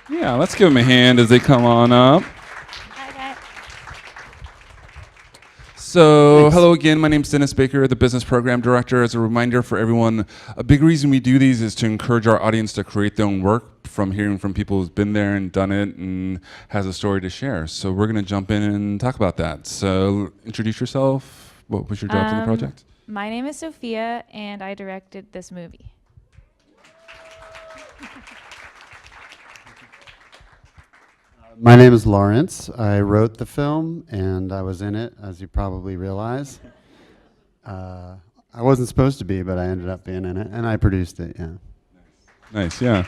Yeah, let's give them a hand as they come on up. Hi, guys. So, hello again. My name's Dennis Baker, the Business Program Director. As a reminder for everyone, a big reason we do these is to encourage our audience to create their own work from hearing from people who've been there and done it and has a story to share. So, we're going to jump in and talk about that. So, introduce yourself. What was your job in the project? My name is Sophia, and I directed this movie. My name is Lawrence. I wrote the film, and I was in it, as you probably realize. I wasn't supposed to be, but I ended up being in it, and I produced it, yeah. Nice, yeah.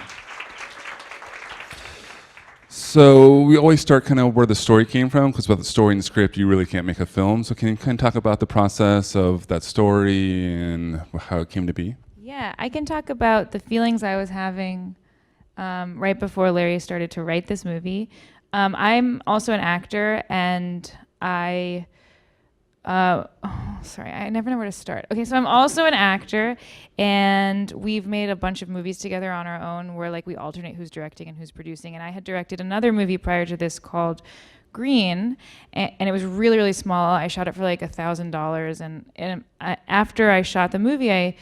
So we always start kind of where the story came from, because without the story and the script, you really can't make a film. So can you kind of talk about the process of that story and how it came to be? Yeah, I can talk about the feelings I was having right before Larry started to write this movie. I'm also an actor, and I never know where to start. Okay, so I'm also an actor, and we've made a bunch of movies together on our own where like we alternate who's directing and who's producing. And I had directed another movie prior to this called Green, and it was really, really small. I shot it for like $1,000, and after I shot the movie,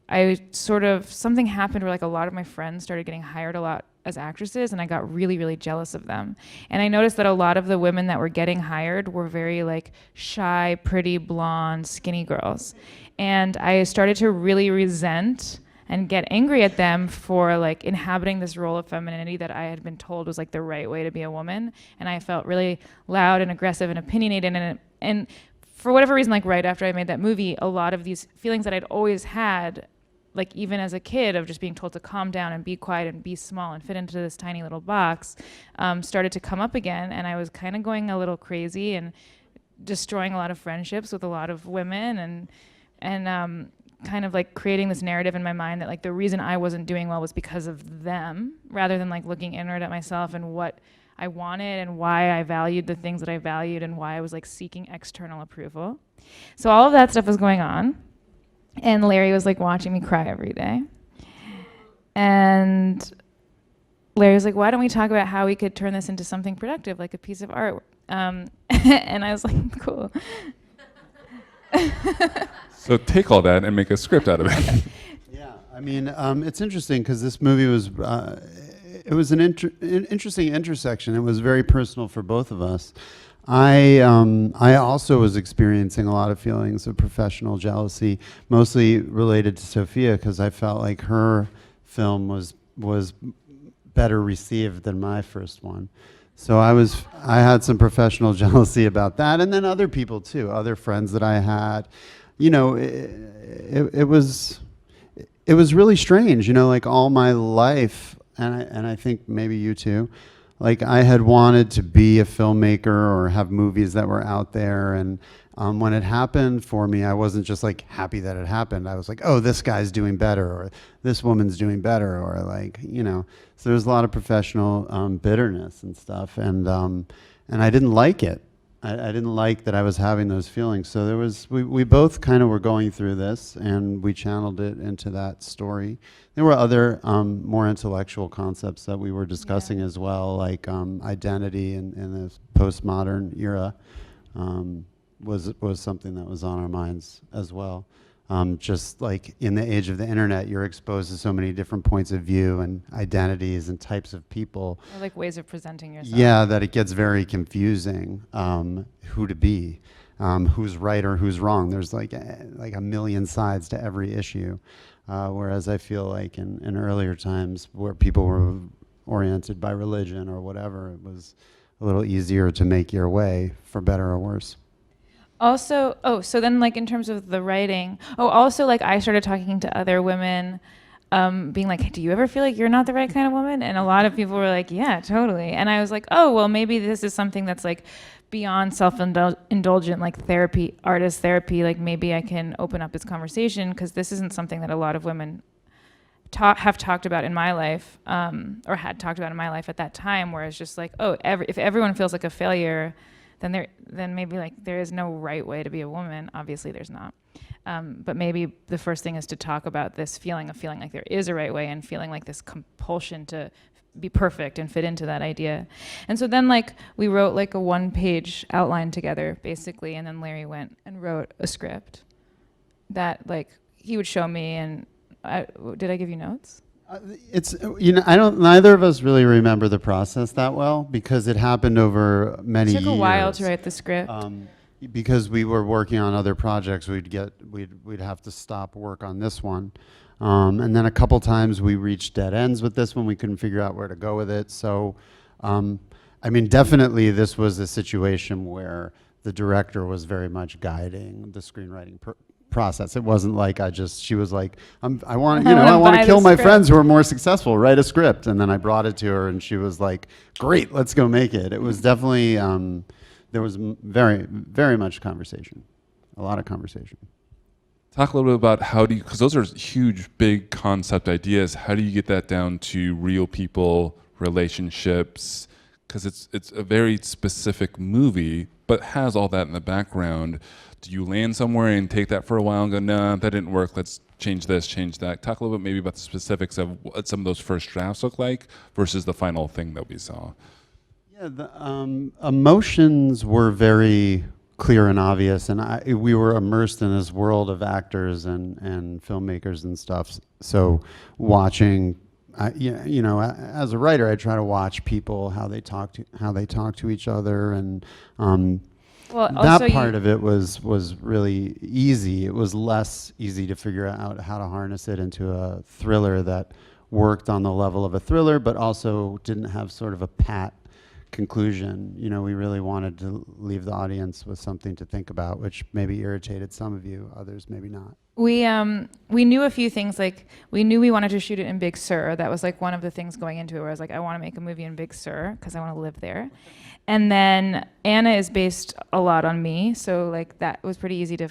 I sort of, something happened where like a lot of my friends started getting hired a lot as actresses, and I got really, really jealous of them. And I noticed that a lot of the women that were getting hired were very like shy, pretty, blonde, skinny girls. And I started to really resent and get angry at them for like inhabiting this role of femininity that I had been told was like the right way to be a woman. And I felt really loud and aggressive and opinionated, and for whatever reason, like right after I made that movie, a lot of these feelings that I'd always had, like even as a kid, of just being told to calm down and be quiet and be small and fit into this tiny little box, started to come up again. And I was kind of going a little crazy and destroying a lot of friendships with a lot of women, and kind of like creating this narrative in my mind that like the reason I wasn't doing well was because of them, rather than like looking inward at myself and what I wanted and why I valued the things that I valued and why I was like seeking external approval. So all of that stuff was going on. And Larry was like watching me cry every day. And Larry was like, why don't we talk about how we could turn this into something productive, like a piece of art? And I was like, cool. So take all that and make a script out of it. Yeah, I mean, it's interesting because this movie was, it was an interesting intersection. It was very personal for both of us. I also was experiencing a lot of feelings of professional jealousy, mostly related to Sophia, because I felt like her film was better received than my first one. So I had some professional jealousy about that, and then other people too, other friends that I had. You know, it was really strange. You know, like all my life, and I think maybe you too. Like I had wanted to be a filmmaker or have movies that were out there, and when it happened for me, I wasn't just like happy that it happened. I was like, oh, this guy's doing better, or this woman's doing better, or like, you know. So there's a lot of professional bitterness and stuff, and I didn't like it. I didn't like that I was having those feelings. So we both kind of were going through this, and we channeled it into that story. There were other more intellectual concepts that we were discussing as well, like identity in the postmodern era was something that was on our minds as well. Just like in the age of the internet, you're exposed to so many different points of view and identities and types of people. Or like ways of presenting yourself. Yeah, that it gets very confusing who to be, who's right or who's wrong. There's like a million sides to every issue. Whereas I feel like in earlier times where people were oriented by religion or whatever, it was a little easier to make your way, for better or worse. Also, so then like in terms of the writing, also like I started talking to other women, being like, do you ever feel like you're not the right kind of woman? And a lot of people were like, yeah, totally. And I was like, oh, well, maybe this is something that's like beyond self-indulgent, like therapy, artist therapy. Like maybe I can open up this conversation, because this isn't something that a lot of women have talked about in my life, or had talked about in my life at that time, where it's just like, if everyone feels like a failure, then maybe like there is no right way to be a woman. Obviously there's not. But maybe the first thing is to talk about this feeling like there is a right way, and feeling like this compulsion to be perfect and fit into that idea. And so then like we wrote like a 1-page outline together basically, and then Larry went and wrote a script that like he would show me. And did I give you notes? It's, neither of us really remember the process that well, because it happened over many years. It took a while to write the script. Because we were working on other projects, we'd have to stop work on this one. And then a couple times we reached dead ends with this one. We couldn't figure out where to go with it. So, definitely this was a situation where the director was very much guiding the screenwriting process. It wasn't like she was like, I want to kill my friends who are more successful, write a script. And then I brought it to her and she was like, great, let's go make it. It was definitely, there was very, very much conversation, a lot of conversation. Talk a little bit about how do you, because those are huge, big concept ideas. How do you get that down to real people, relationships? Because it's a very specific movie, but has all that in the background. Do you land somewhere and take that for a while and go, nah, that didn't work, let's change this, change that? Talk a little bit maybe about the specifics of what some of those first drafts look like versus the final thing that we saw. Yeah, the emotions were very clear and obvious, and we were immersed in this world of actors and filmmakers and stuff. So watching, as a writer, I try to watch people, how they talk to each other, and that part of it was really easy. It was less easy to figure out how to harness it into a thriller that worked on the level of a thriller, but also didn't have sort of a pat conclusion. We really wanted to leave the audience with something to think about, which maybe irritated some of you, others maybe not. We knew a few things, like we knew we wanted to shoot it in Big Sur. That was like one of the things going into it, where I was like, I want to make a movie in Big Sur because I want to live there. And then Anna is based a lot on me, so like that was pretty easy to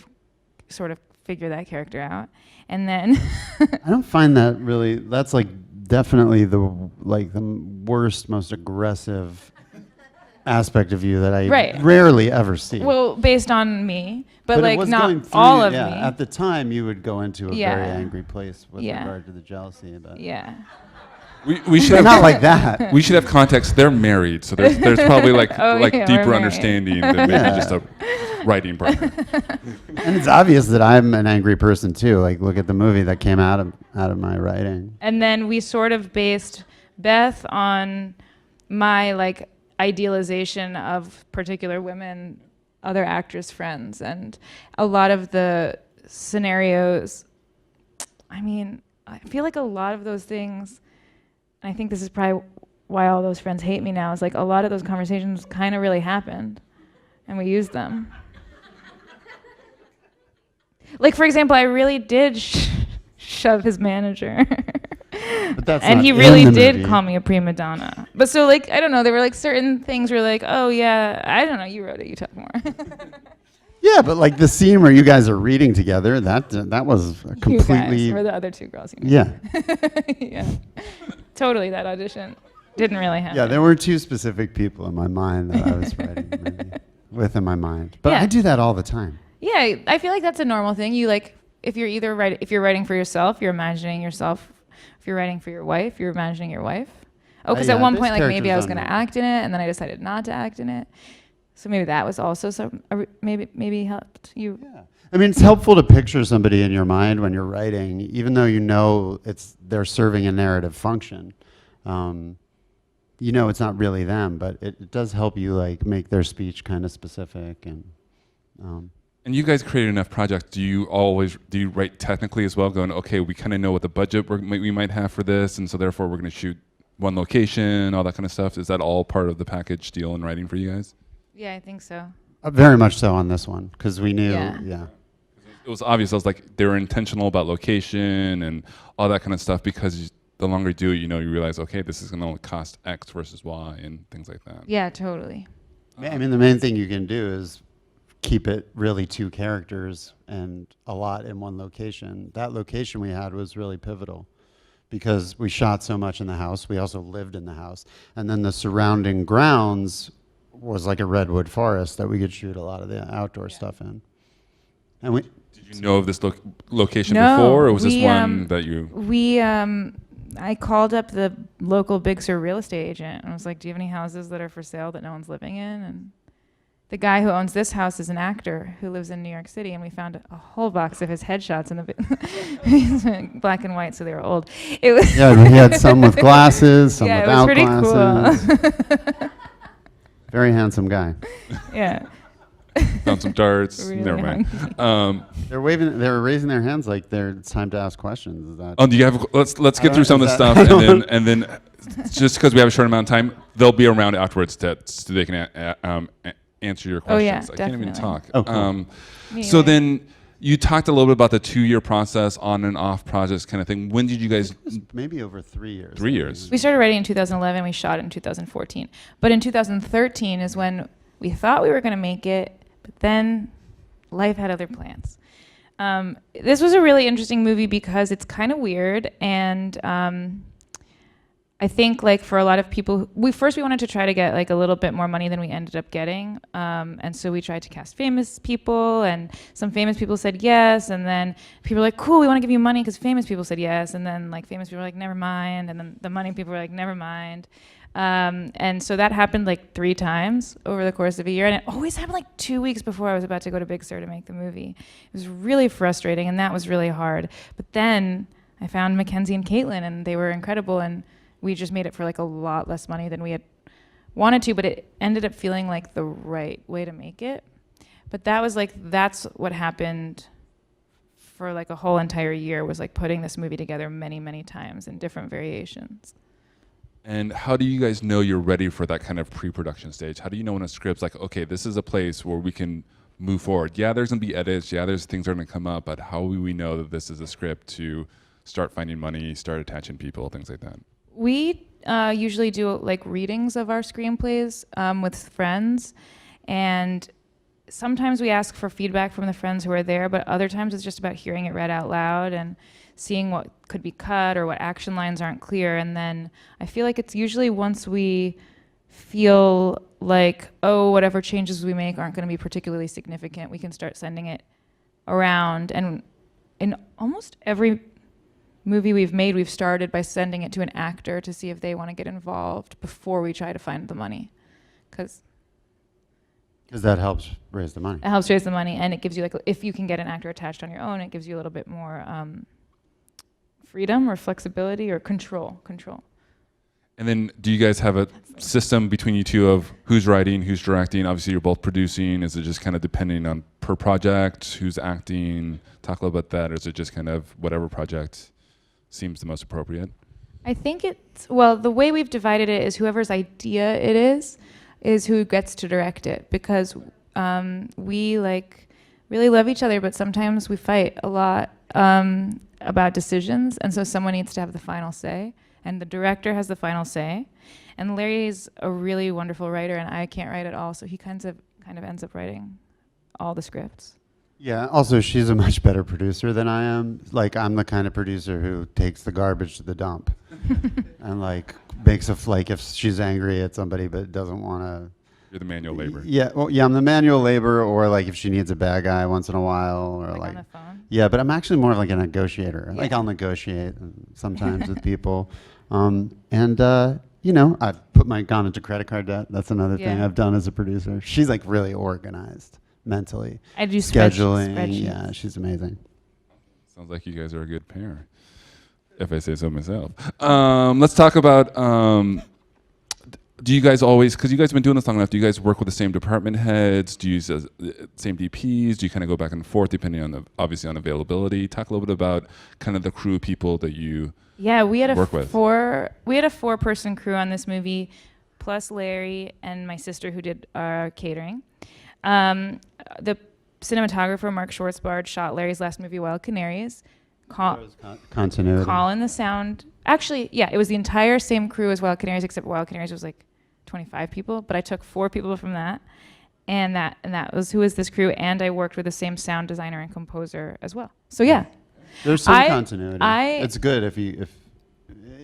sort of figure that character out. And then I don't find that really, that's like definitely the worst, most aggressive aspect of you that I rarely ever see. Well, based on me, but like not all of me. At the time, you would go into a very angry place with regard to the jealousy. We should have not like that. We should have context. They're married, so there's probably deeper understanding than maybe just a writing partner. And it's obvious that I'm an angry person too. Like, look at the movie that came out of my writing. And then we sort of based Beth on my like idealization of particular women, other actress friends, and a lot of the scenarios. I feel like a lot of those things, and I think this is probably why all those friends hate me now, is like a lot of those conversations kind of really happened and we used them. Like, for example, I really did shove his manager. But that's and he really did call me a prima donna. But so, like, I don't know, there were like certain things where like, oh yeah, I don't know, you wrote it, you talk more. Yeah, but like the scene where you guys are reading together, that was a completely... You guys were the other two girls. You know. Yeah. Yeah. Totally, that audition didn't really happen. Yeah, there were two specific people in my mind that I was writing with in my mind. But I do that all the time. Yeah, I feel like that's a normal thing. You like, if you're writing for yourself, you're imagining yourself. If you're writing for your wife, you're imagining your wife. Oh, because at one point, like maybe I was going to act in it, and then I decided not to act in it. So maybe that was also maybe helped you. Yeah, it's helpful to picture somebody in your mind when you're writing, even though they're serving a narrative function. It's not really them, but it does help you like make their speech kind of specific and. And you guys created enough projects. Do you write technically as well, going, okay, we kind of know what the budget we might have for this, and so therefore we're going to shoot one location, all that kind of stuff? Is that all part of the package deal in writing for you guys? Yeah, I think so. Very much so on this one, because we knew, yeah. It was obvious. I was like, they were intentional about location and all that kind of stuff, because the longer you do it, you realize, okay, this is going to only cost X versus Y and things like that. Yeah, totally. The main thing you can do is keep it really two characters and a lot in one location. That location we had was really pivotal because we shot so much in the house. We also lived in the house. And then the surrounding grounds was like a redwood forest that we could shoot a lot of the outdoor stuff in. And we. Did you know of this location No, before, or was this one that you? I called up the local Big Sur real estate agent and was like, "Do you have any houses that are for sale that no one's living in?" And the guy who owns this house is an actor who lives in New York City, and we found a whole box of his headshots in the black and white, so they were old. It was Yeah, he had some with glasses, some yeah, without it was pretty glasses. cool. Very handsome guy. Yeah. Found some darts. Really Never mind. They were raising their hands like it's time to ask questions. Is that? Do you have? Let's get through some of the is stuff, that- and then just because we have a short amount of time, they'll be around afterwards so they can answer your Oh, yeah, questions. I can't even definitely. talk. Oh, cool. So then you talked a little bit about the 2-year process, on and off projects kind of thing. When did you guys? Maybe over 3 years. 3 years. We started writing in 2011. We shot it in 2014. But in 2013 is when we thought we were going to make it, but then life had other plans. This was a really interesting movie because it's kind of weird, and I think like for a lot of people, we wanted to try to get like a little bit more money than we ended up getting, and so we tried to cast famous people, and some famous people said yes, and then people were like, cool, we want to give you money because famous people said yes, and then like famous people were like, never mind, and then the money people were like, never mind. And so that happened like 3 times over the course of a year, and it always happened like 2 weeks before I was about to go to Big Sur to make the movie. It was really frustrating, and that was really hard. But then I found Mackenzie and Caitlin, and they were incredible, and we just made it for like a lot less money than we had wanted to, but it ended up feeling like the right way to make it. But that's what happened for like a whole entire year, was like putting this movie together many, many times in different variations. And how do you guys know you're ready for that kind of pre-production stage? How do you know when a script's like, okay, this is a place where we can move forward? Yeah, there's gonna be edits. Yeah, there's things that are gonna come up. But how will we know that this is a script to start finding money, start attaching people, things like that? We usually do like readings of our screenplays with friends, and sometimes we ask for feedback from the friends who are there, but other times it's just about hearing it read out loud and seeing what could be cut or what action lines aren't clear. And then I feel like it's usually once we feel like, oh, whatever changes we make aren't going to be particularly significant, we can start sending it around. And in almost every movie we've made, we've started by sending it to an actor to see if they want to get involved before we try to find the money, because that helps raise the money. it helps raise the money, and it gives you, like, if you can get an actor attached on your own, it gives you a little bit more freedom or flexibility or control. And then do you guys have a system between you two of who's writing, who's directing? Obviously, you're both producing. Is it just kind of depending on per project, who's acting? Talk a little about that, or is it just kind of whatever project seems the most appropriate? I think the way we've divided it is whoever's idea it is who gets to direct it, because we like really love each other, but sometimes we fight a lot about decisions, and so someone needs to have the final say, and the director has the final say. And Larry's a really wonderful writer, and I can't write at all, so he kind of ends up writing all the scripts. Yeah, also she's a much better producer than I am. Like, I'm the kind of producer who takes the garbage to the dump and like makes like if she's angry at somebody but doesn't want to. You're the manual labor. Yeah, well, yeah, I'm the manual labor, or like if she needs a bad guy once in a while, or Like on the phone? Yeah, but I'm actually more of like a negotiator. Yeah. Like, I'll negotiate sometimes with people, you know, I've gone into credit card debt. That's another thing Yeah. I've done as a producer. She's like really organized mentally. I do Scheduling. spreadsheets. Yeah, she's amazing. Sounds like you guys are a good pair, if I say so myself. Let's talk about, do you guys always, because you guys have been doing this long enough, do you guys work with the same department heads? Do you use the same DPs? Do you kind of go back and forth depending on obviously on availability? Talk a little bit about kind of the crew of people that you We had work with. We had a 4-person crew on this movie, plus Larry and my sister who did our catering. The cinematographer Mark Schwartzbard shot Larry's last movie, Wild Canaries. Continuity. Colin the sound. Actually, yeah, it was the entire same crew as Wild Canaries, except Wild Canaries was like 25 people, but I took 4 people from that, and that was who was this crew, and I worked with the same sound designer and composer as well. So yeah. There's some continuity. I- It's good if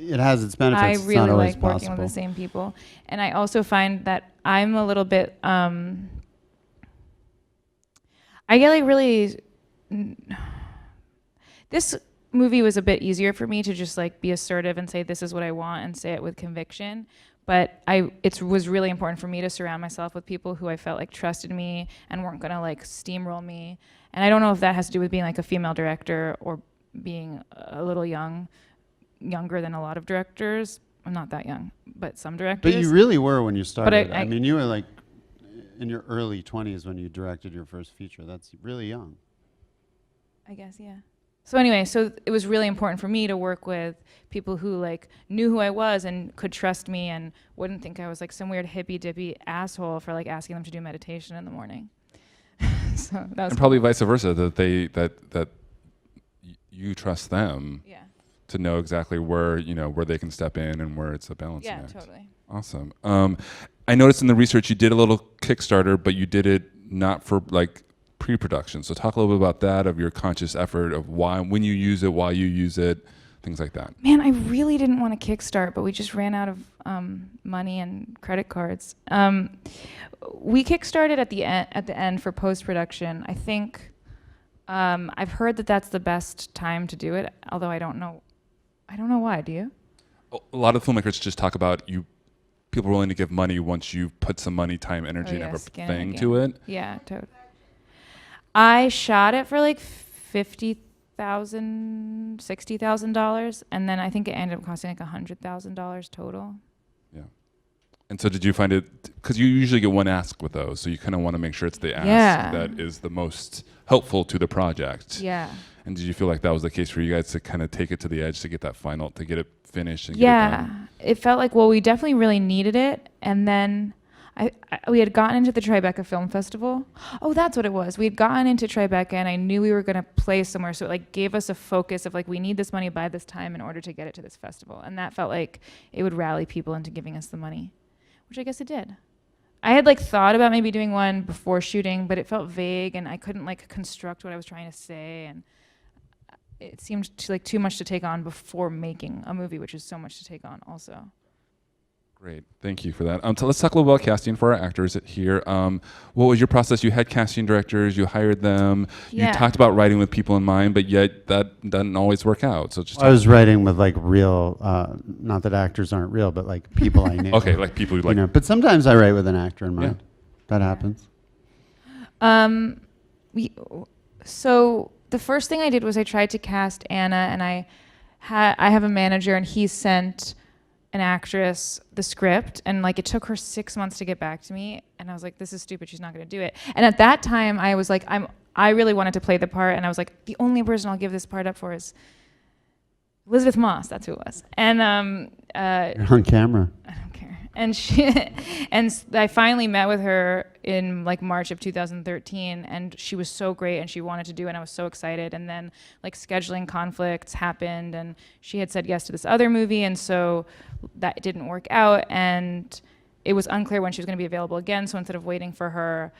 it has its benefits. I It's really not always like working possible. with the same people. And I also find that I'm a little bit, I get like really, this movie was a bit easier for me to just like be assertive and say this is what I want and say it with conviction. But it was really important for me to surround myself with people who I felt like trusted me and weren't gonna like steamroll me. And I don't know if that has to do with being like a female director or being a little younger than a lot of directors. I'm not that young, but some directors. But you really were when you started. I I mean, you were like in your early 20s when you directed your first feature. That's really young. I guess, yeah. So anyway, so it was really important for me to work with people who like knew who I was and could trust me and wouldn't think I was like some weird hippy dippy asshole for like asking them to do meditation in the morning. So that was And probably vice versa, that you trust them yeah. to know exactly where they can step in and where it's a balancing Yeah, act. totally. Awesome. I noticed in the research you did a little Kickstarter, but you did it not for like pre-production. So talk a little bit about that, of your conscious effort of why, when you use it, why you use it, things like that. Man, I really didn't want to kickstart, but we just ran out of money and credit cards. We kickstarted at the end for post-production. I think I've heard that that's the best time to do it, although I don't know why. Do you? A lot of filmmakers just talk about people are willing to give money once you've put some money, time, energy, and everything to it. Yeah, totally. I shot it for like $50,000, $60,000, and then I think it ended up costing like $100,000 total. Yeah. And so did you find it, because you usually get one ask with those, so you kind of want to make sure it's the ask that is the most helpful to the project. Yeah. And did you feel like that was the case for you guys to kind of take it to the edge to get that final, to get it finished and get it done? It felt like, well, we definitely really needed it, and then we had gotten into the Tribeca Film Festival. Oh, that's what it was. We had gotten into Tribeca, and I knew we were going to play somewhere, so it like gave us a focus of like, we need this money by this time in order to get it to this festival. And that felt like it would rally people into giving us the money, which I guess it did. I had like thought about maybe doing one before shooting, but it felt vague, and I couldn't like construct what I was trying to say, and it seemed too much to take on before making a movie, which is so much to take on also. Great, thank you for that. So let's talk a little about casting for our actors here. What was your process? You had casting directors, you hired them, you talked about writing with people in mind, but yet that doesn't always work out. So just I was writing with like real, not that actors aren't real, but like people I knew. Okay, like people who like. But sometimes I write with an actor in mind. That happens. So the first thing I did was I tried to cast Anna, and I have a manager, and he sent an actress the script, and like it took her 6 months to get back to me, and I was like, this is stupid, she's not going to do it. And at that time I was like, I really wanted to play the part, and I was like, the only person I'll give this part up for is Elizabeth Moss. That's who it was. And You're on camera. I don't care. And I finally met with her in like March of 2013, and she was so great, and she wanted to do it, and I was so excited. And then like scheduling conflicts happened, and she had said yes to this other movie, and so that didn't work out, and it was unclear when she was going to be available again. So instead of waiting for her,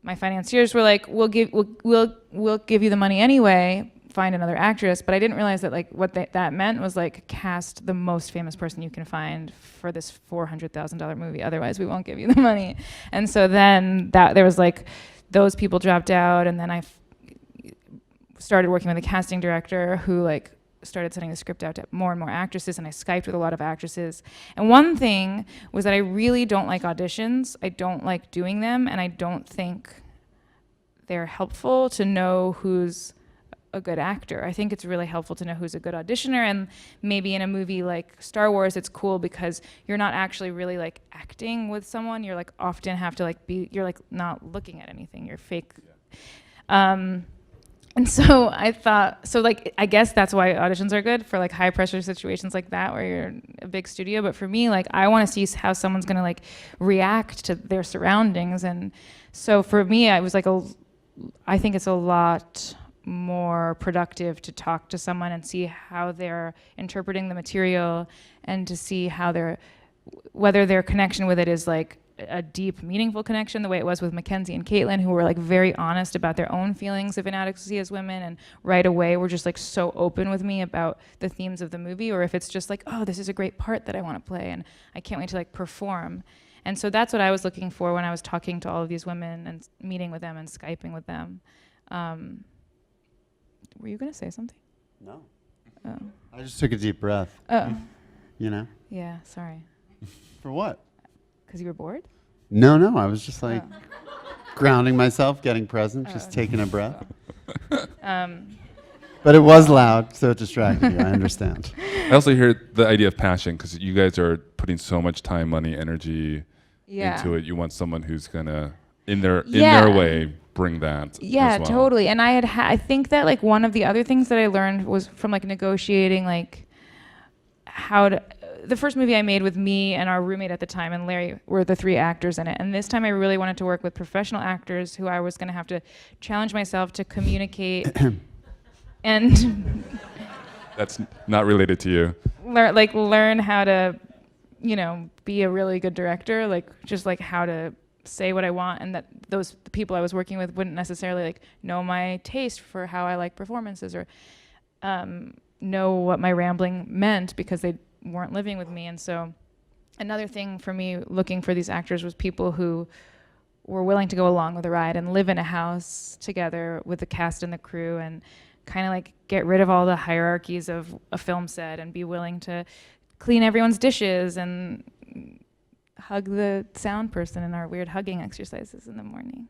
my financiers were like, we'll give you the money anyway, find another actress. But I didn't realize that like what that meant was like cast the most famous person you can find for this $400,000 movie, otherwise we won't give you the money. And so then there was like those people dropped out, and then I started working with a casting director who like started sending the script out to more and more actresses, and I Skyped with a lot of actresses. And one thing was that I really don't like auditions. I don't like doing them, and I don't think they're helpful to know who's a good actor. I think it's really helpful to know who's a good auditioner, and maybe in a movie like Star Wars it's cool because you're not actually really like acting with someone. You're like often have to like you're like not looking at anything. You're fake. And so I thought, I guess that's why auditions are good for like high pressure situations like that where you're in a big studio. But for me, like I want to see how someone's gonna like react to their surroundings. And so for me, I was like, I think it's a lot more productive to talk to someone and see how they're interpreting the material, and to see how whether their connection with it is like a deep, meaningful connection, the way it was with Mackenzie and Caitlin, who were like very honest about their own feelings of inadequacy as women, and right away were just like so open with me about the themes of the movie, or if it's just like, oh, this is a great part that I want to play and I can't wait to like perform. And so that's what I was looking for when I was talking to all of these women and meeting with them and Skyping with them. Were you going to say something? No. Oh. I just took a deep breath. Oh. You know? Yeah, sorry. For what? Because you were bored? No, I was just like grounding myself, getting present, just taking a breath. But it was loud, so it distracted you. I understand. I also hear the idea of passion, because you guys are putting so much time, money, energy into it. You want someone who's gonna, in their way, bring that. Yeah, as well. totally. And I think that like one of the other things that I learned was from like negotiating like how to. The first movie I made with me and our roommate at the time and Larry were the 3 actors in it. And this time I really wanted to work with professional actors who I was going to have to challenge myself to communicate and That's not related to you. learn how to, be a really good director, like just like how to say what I want, and that the people I was working with wouldn't necessarily like know my taste for how I like performances or know what my rambling meant because they weren't living with me. And so another thing for me looking for these actors was people who were willing to go along with the ride and live in a house together with the cast and the crew and kind of like get rid of all the hierarchies of a film set and be willing to clean everyone's dishes and hug the sound person in our weird hugging exercises in the morning.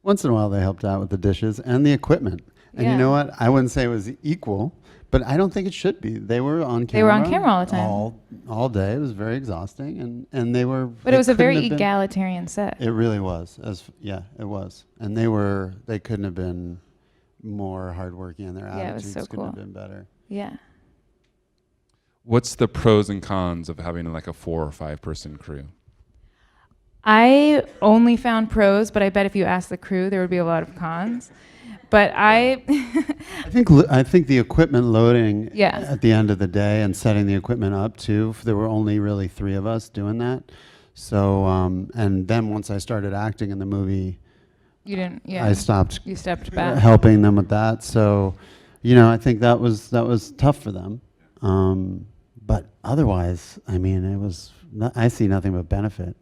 Once in a while they helped out with the dishes and the equipment. And you know what? I wouldn't say it was equal, but I don't think it should be. They were on camera. They were on camera all the time. All day. It was very exhausting, and they were. But it was a very egalitarian set. It really was. It was. And they couldn't have been more hardworking, and their attitudes couldn't have been better. Yeah. What's the pros and cons of having like a 4 or 5 person crew? I only found pros, but I bet if you asked the crew, there would be a lot of cons. But I think the equipment loading at the end of the day and setting the equipment up too. There were only really 3 of us doing that. So and then once I started acting in the movie, you didn't. Yeah. I stopped. You stepped back. Helping them with that. So, I think that was tough for them. But otherwise, I mean, I see nothing but benefit.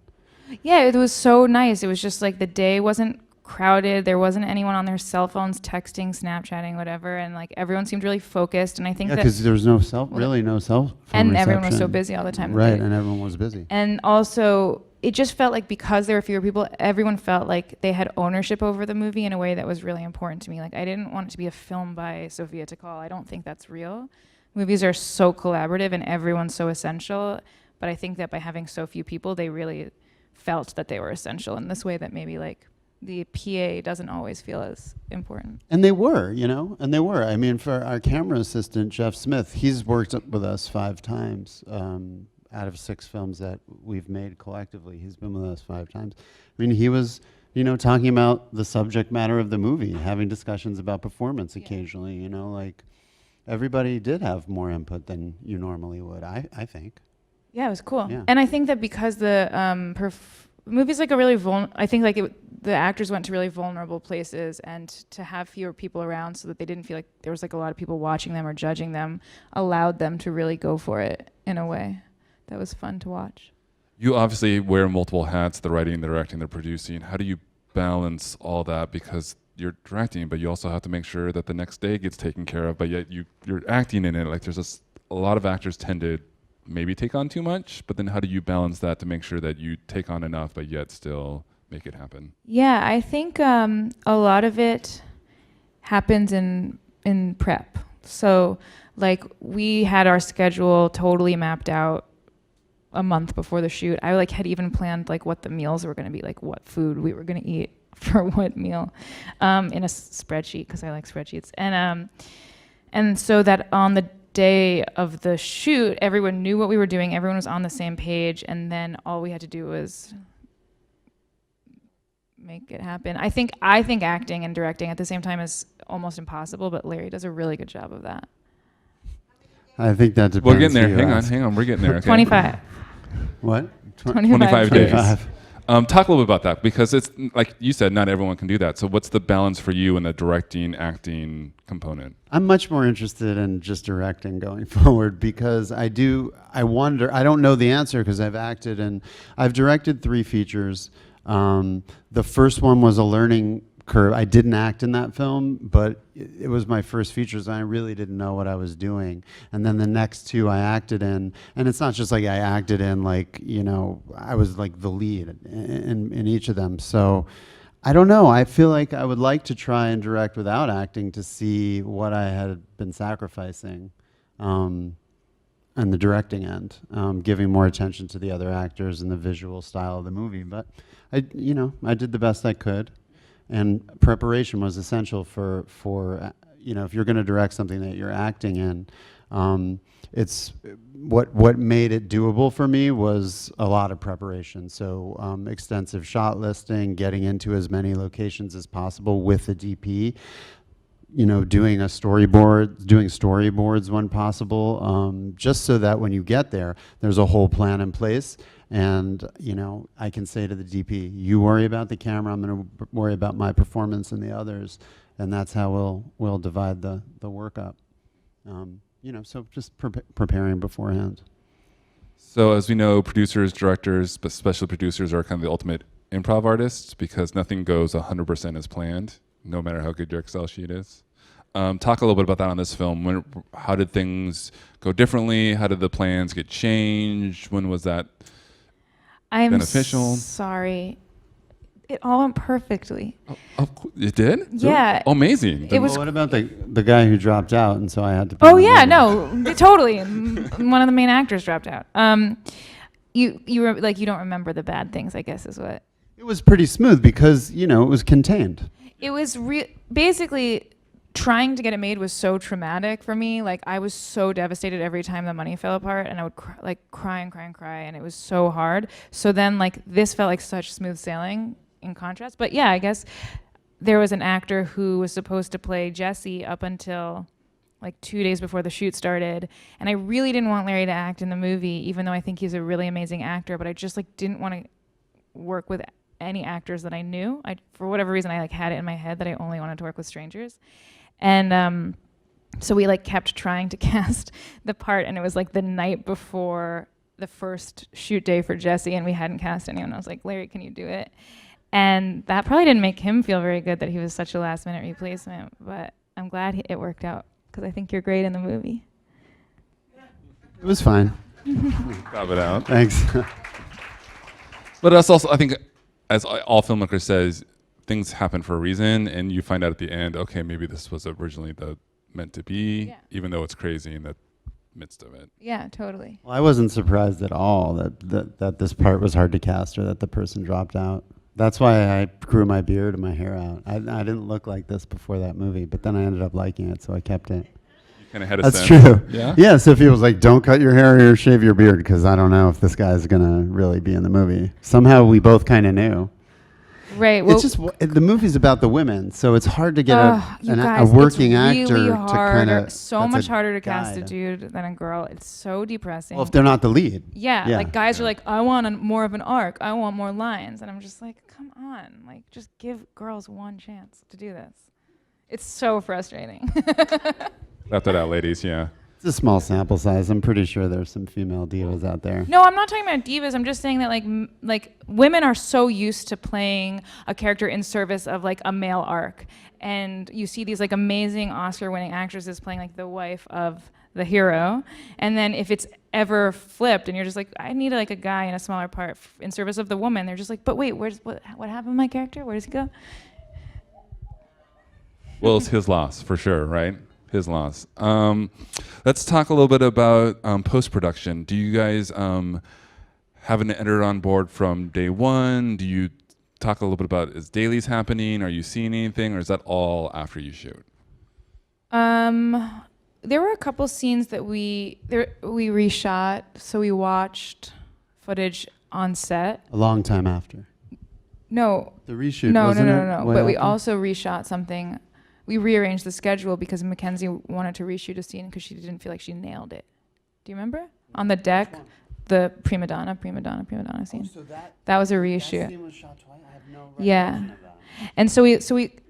Yeah, it was so nice. It was just like the day wasn't crowded. There wasn't anyone on their cell phones texting, Snapchatting, whatever, and like everyone seemed really focused. And I think because there was no cell phone and reception. Everyone was so busy all the time. Right, and everyone was busy. And also, it just felt like because there were fewer people, everyone felt like they had ownership over the movie in a way that was really important to me. Like I didn't want it to be a film by Sophia Takal. I don't think that's real. Movies are so collaborative and everyone's so essential. But I think that by having so few people, they really felt that they were essential in this way that maybe like the PA doesn't always feel as important. And they were, I mean, for our camera assistant, Jeff Smith, he's worked with us 5 times out of 6 films that we've made collectively. He's been with us 5 times. I mean, he was, talking about the subject matter of the movie, having discussions about performance occasionally, like everybody did have more input than you normally would, I think. Yeah, it was cool. Yeah. And I think that because the movie's like a really I think like the actors went to really vulnerable places, and to have fewer people around so that they didn't feel like there was like a lot of people watching them or judging them allowed them to really go for it in a way that was fun to watch. You obviously wear multiple hats, the writing, the directing, the producing. How do you balance all that? Because you're directing, but you also have to make sure that the next day gets taken care of, but yet you're acting in it. Like there's a lot of actors tend to maybe take on too much, but then how do you balance that to make sure that you take on enough but yet still make it happen? Yeah, I think a lot of it happens in prep. So like we had our schedule totally mapped out a month before the shoot. I like had even planned like what the meals were going to be, like what food we were going to eat for what meal in a spreadsheet, because I like spreadsheets. And so that on the day of the shoot, everyone knew what we were doing, everyone was on the same page, and then all we had to do was make it happen. I think acting and directing at the same time is almost impossible, but Larry does a really good job of that. I think that depends. We're getting there. Hang on. We're getting there. Okay. 25. What? 25 days. Talk a little bit about that, because it's like you said, not everyone can do that. So what's the balance for you in the directing, acting component? I'm much more interested in just directing going forward, because I wonder, I don't know the answer because I've directed 3 features. The first one was a learning curve. I didn't act in that film, but it was my first features and I really didn't know what I was doing. And then the next 2 I acted in, and it's not just like I acted in, like, you know, I was like the lead in each of them. So I don't know. I feel like I would like to try and direct without acting to see what I had been sacrificing on the directing end, giving more attention to the other actors and the visual style of the movie. But I did the best I could. And preparation was essential for you know, if you're going to direct something that you're acting in. It's what made it doable for me was a lot of preparation. So extensive shot listing, getting into as many locations as possible with the DP. You know, doing storyboards when possible, just so that when you get there, there's a whole plan in place. And, you know, I can say to the DP, you worry about the camera, I'm going to worry about my performance and the others. And that's how we'll divide the work up. You know, so just preparing beforehand. So as we know, producers, directors, but especially producers are kind of the ultimate improv artists, because nothing goes 100% as planned, no matter how good your Excel sheet is. Talk a little bit about that on this film. How did things go differently? How did the plans get changed? When was that beneficial? Sorry. It all went perfectly. Oh, it did? Yeah. Oh, amazing. It was. Well, what about the guy who dropped out, and so I had to... Oh yeah, no, totally. One of the main actors dropped out. You don't remember the bad things, I guess, is what. It was pretty smooth because, you know, it was contained. It was basically trying to get it made was so traumatic for me. Like, I was so devastated every time the money fell apart, and I would cry and cry and cry, and it was so hard. So then, like, this felt like such smooth sailing in contrast. But yeah, I guess there was an actor who was supposed to play Jesse up until like 2 days before the shoot started, and I really didn't want Larry to act in the movie, even though I think he's a really amazing actor. But I just like didn't want to work with any actors that I knew. For whatever reason, I like had it in my head that I only wanted to work with strangers. And so we like kept trying to cast the part, and it was like the night before the first shoot day for Jesse, and we hadn't cast anyone. I was like, Larry, can you do it? And that probably didn't make him feel very good that he was such a last minute replacement, but I'm glad it worked out, because I think you're great in the movie. It was fine. Pop it out. Thanks. But that's also, I think, as all filmmakers says, things happen for a reason, and you find out at the end, okay, maybe this was originally meant to be, even though it's crazy in the midst of it. Yeah, totally. Well, I wasn't surprised at all that this part was hard to cast or that the person dropped out. That's why I grew my beard and my hair out. I didn't look like this before that movie, but then I ended up liking it, so I kept it. You kind of had a That's sense. true. Yeah? Yeah, Sophia was like, don't cut your hair or shave your beard, because I don't know if this guy's going to really be in the movie. Somehow we both kind of knew. Right. Well, It's just, the movie's about the women, so it's hard to get a guys, working it's really actor to kind of... so much harder to cast a dude than a girl. It's so depressing. Well, if they're not the lead. Yeah, like guys are like, I want more of an arc. I want more lines. And I'm just like, come on. Like, just give girls one chance to do this. It's so frustrating. Left it out, ladies, yeah. It's a small sample size. I'm pretty sure there's some female divas out there. No, I'm not talking about divas. I'm just saying that like women are so used to playing a character in service of like a male arc, and you see these like amazing Oscar-winning actresses playing like the wife of the hero, and then if it's ever flipped and you're just like, I need like a guy in a smaller part in service of the woman, they're just like, but wait, what happened to my character? Where does he go? Well, it's his loss for sure, right? His loss. Let's talk a little bit about post-production. Do you guys have an editor on board from day one? Do you talk a little bit about, is dailies happening? Are you seeing anything, or is that all after you shoot? There were a couple scenes that we reshot, so we watched footage on set. A long time after. No. The reshoot, No. Way But we after? also reshot something. We rearranged the schedule because Mackenzie wanted to reshoot a scene because she didn't feel like she nailed it. Do you remember? On the deck. the prima donna scene. So That was a that reshoot. scene was shot twice. I have no Yeah. recollection of that. And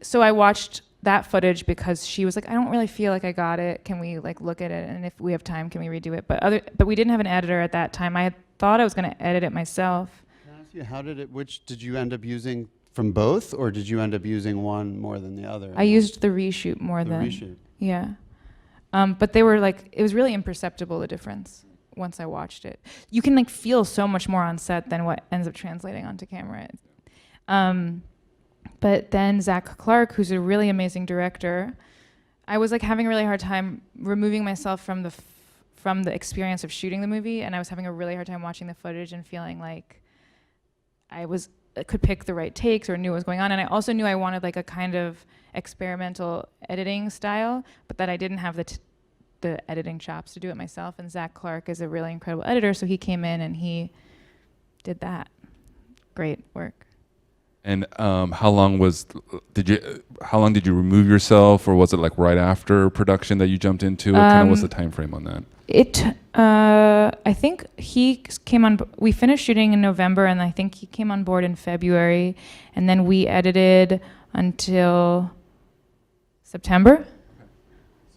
so I watched that footage because she was like, I don't really feel like I got it. Can we like look at it? And if we have time, can we redo it? But we didn't have an editor at that time. I had thought I was going to edit it myself. Can I ask you, which did you end up using from both, or did you end up using one more than the other? I used the reshoot more the than reshoot. Yeah. But they were like, it was really imperceptible, the difference once I watched it. You can like feel so much more on set than what ends up translating onto camera. But then Zach Clark, who's a really amazing director, I was like having a really hard time removing myself from the experience of shooting the movie, and I was having a really hard time watching the footage and feeling like I could pick the right takes or knew what was going on. And I also knew I wanted like a kind of experimental editing style, but that I didn't have the editing chops to do it myself. And Zach Clark is a really incredible editor, so he came in and he did that. Great work. And how long did you remove yourself, or was it like right after production that you jumped into it? Kind of what's the time frame on that? I think he came on. We finished shooting in November, and I think he came on board in February, and then we edited until September.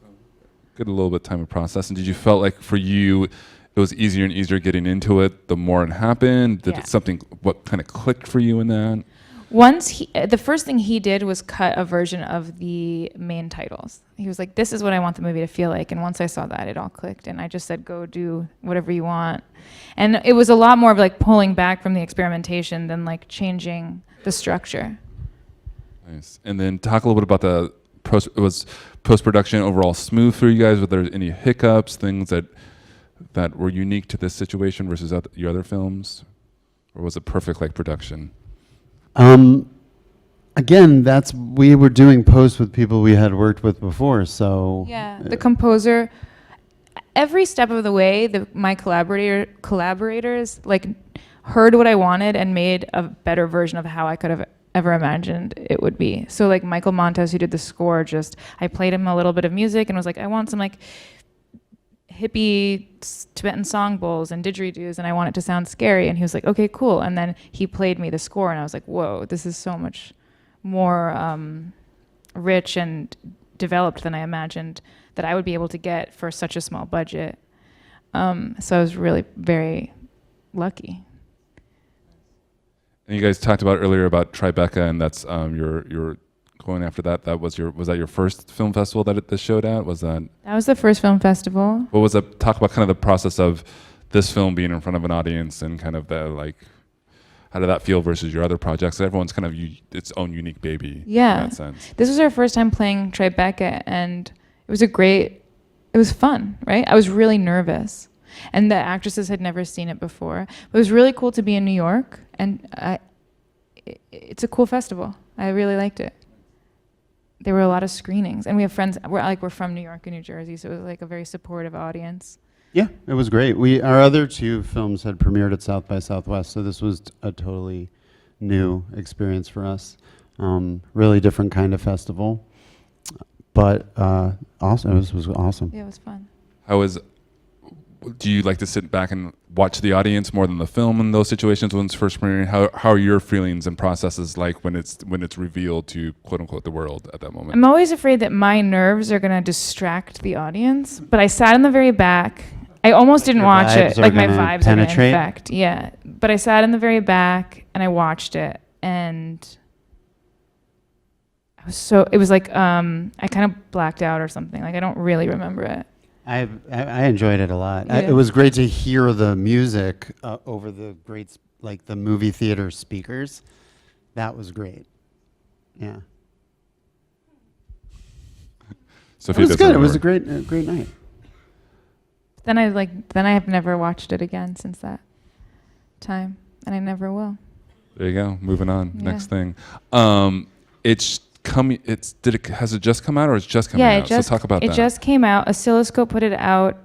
So good, a little bit of time of process. And did you felt like for you, it was easier and easier getting into it the more it happened? What kind of clicked for you in that? The first thing he did was cut a version of the main titles. He was like, this is what I want the movie to feel like. And once I saw that, it all clicked. And I just said, go do whatever you want. And it was a lot more of like pulling back from the experimentation than like changing the structure. Nice. And then talk a little bit about the post-production overall smooth for you guys. Were there any hiccups, things that were unique to this situation versus your other films? Or was it perfect like production? Again, we were doing posts with people we had worked with before, so yeah, the composer, every step of the way, my collaborators like heard what I wanted and made a better version of how I could have ever imagined it would be. So like Michael Montes, who did the score, I played him a little bit of music and was like, I want some like hippie Tibetan song bowls and didgeridoos, and I want it to sound scary. And he was like, okay, cool. And then he played me the score, and I was like, whoa, this is so much more rich and developed than I imagined that I would be able to get for such a small budget. So I was really very lucky. And you guys talked about earlier about Tribeca, and that's your going after that. Was that your first film festival that this showed at? That was the first film festival. What was it? Talk about kind of the process of this film being in front of an audience and kind of the like. How did that feel versus your other projects? Everyone's kind of its own unique baby. Yeah. In that sense. This was our first time playing Tribeca, and it was fun, right? I was really nervous. And the actresses had never seen it before. But it was really cool to be in New York, and it's a cool festival. I really liked it. There were a lot of screenings, and we have friends. We're from New York and New Jersey, so it was like a very supportive audience. yeah, it was great. Our other two films had premiered at South by Southwest, so this was a totally new experience for us. Really different kind of festival, but awesome. It was awesome. Yeah, it was fun. Do you like to sit back and watch the audience more than the film in those situations when it's first premiering? How are your feelings and processes like when it's revealed to quote unquote the world at that moment? I'm always afraid that my nerves are gonna distract the audience, but I sat in the very back. I almost didn't watch it. Like my vibes are gonna infect. Yeah, but I sat in the very back and I watched it, and it was like I kind of blacked out or something. Like I don't really remember it. I enjoyed it a lot. Yeah. It was great to hear the music over the the movie theater speakers. That was great. Yeah. Sophia, it was good. It was a great night. Then I have never watched it again since that time, and I never will. There you go. Moving on. Yeah. Next thing. Has it just come out or it's just coming out? So talk about that. It just came out. Oscilloscope put it out.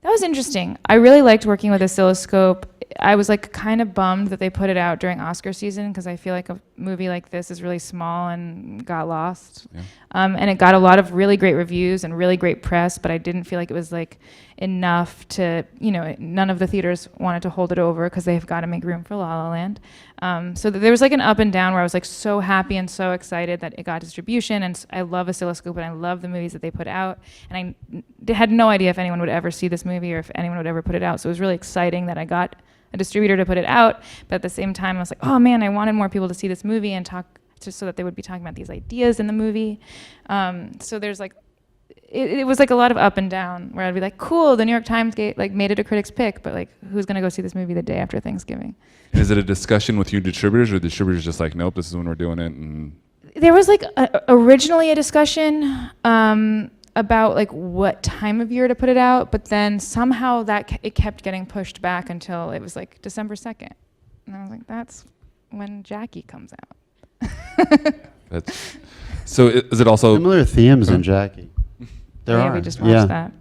That was interesting. I really liked working with Oscilloscope. I was like kind of bummed that they put it out during Oscar season because I feel like movie like this is really small and got lost. Yeah. And it got a lot of really great reviews and really great press, but I didn't feel like it was like enough to, none of the theaters wanted to hold it over because they've got to make room for La La Land. So there was like an up and down where I was like so happy and so excited that it got distribution, and I love Oscilloscope and I love the movies that they put out, and I had no idea if anyone would ever see this movie or if anyone would ever put it out. So it was really exciting that I got a distributor to put it out, but at the same time I was like, oh man, I wanted more people to see this movie and talk, just so that they would be talking about these ideas in the movie. So there's like, it was like a lot of up and down where I'd be like, cool, the New York Times made it a critic's pick, but like, who's gonna go see this movie the day after Thanksgiving? Is it a discussion with you distributors, or distributors just like, nope, this is when we're doing it? And there was like originally a discussion about like what time of year to put it out, but then somehow it kept getting pushed back until it was like December 2nd. And I was like, that's when Jackie comes out. So is it also similar themes in Jackie? There are. We just watched that.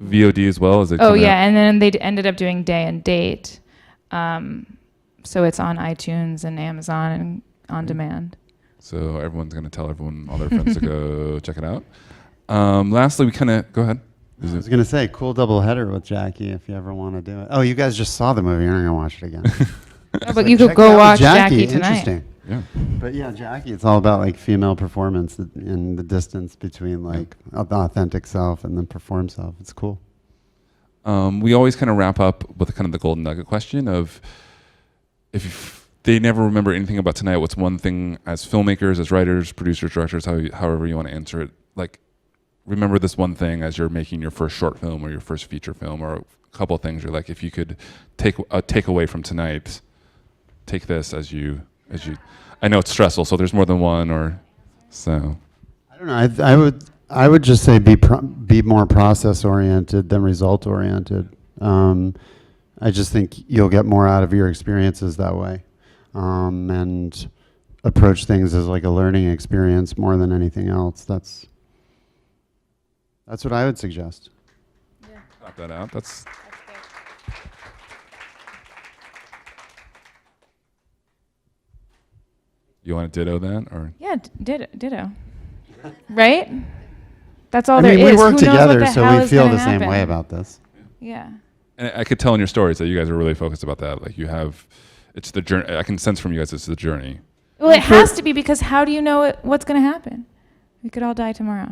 VOD as well? Is it? Oh yeah, and then they ended up doing day and date. So it's on iTunes and Amazon and on demand. So everyone's going to tell all their friends to go check it out. Lastly, we kind of, go ahead. I was going to say, cool double header with Jackie if you ever want to do it. Oh, you guys just saw the movie. You're not going to watch it again. No, but you could go watch Jackie tonight. Interesting. Yeah. But yeah, Jackie, it's all about like female performance and the distance between like the authentic self and the performed self. It's cool. We always kind of wrap up with kind of the golden nugget question of, if they never remember anything about tonight, what's one thing as filmmakers, as writers, producers, directors, however you want to answer it, like, remember this one thing as you're making your first short film or your first feature film, or a couple of things you're like, if you could take away from tonight, take this as you, I know it's stressful, so there's more than one, or so. I don't know. I would just say be more process oriented than result oriented. I just think you'll get more out of your experiences that way, and approach things as like a learning experience more than anything else. That's what I would suggest. Yeah. Knock that out. That's good. You want to ditto that, or? Yeah, ditto. Right? That's all I there mean, is. we work Who knows what together, the so hell we is feel gonna the same happen? way about this. Yeah. And I could tell in your stories that you guys are really focused about that. Like, it's the journey. I can sense from you guys it's the journey. Well, it has to be, because how do you know what's going to happen? We could all die tomorrow.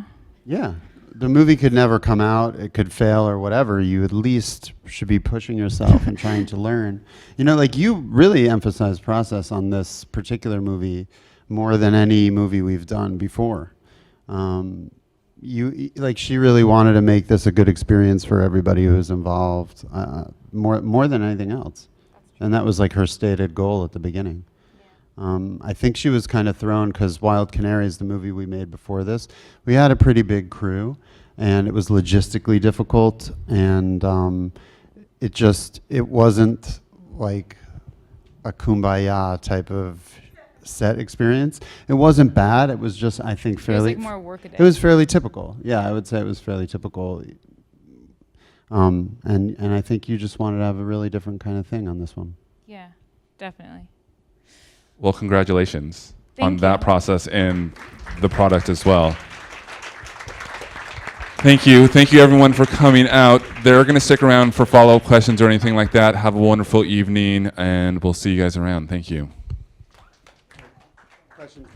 Yeah. The movie could never come out. It could fail or whatever. You at least should be pushing yourself and trying to learn. Like, you really emphasize process on this particular movie more than any movie we've done before. She really wanted to make this a good experience for everybody who was involved, more than anything else. And that was like her stated goal at the beginning. I think she was kind of thrown because Wild Canaries, the movie we made before this, we had a pretty big crew, and it was logistically difficult, and it wasn't like a kumbaya type of set experience. It wasn't bad. It was just, I think, fairly. It was like more work a day. It was fairly typical. Yeah, I would say it was fairly typical. And I think you just wanted to have a really different kind of thing on this one. Yeah, definitely. Well, congratulations on Thank that you. process and the product as well. Thank you. Thank you, everyone, for coming out. They're going to stick around for follow-up questions or anything like that. Have a wonderful evening, and we'll see you guys around. Thank you. Questions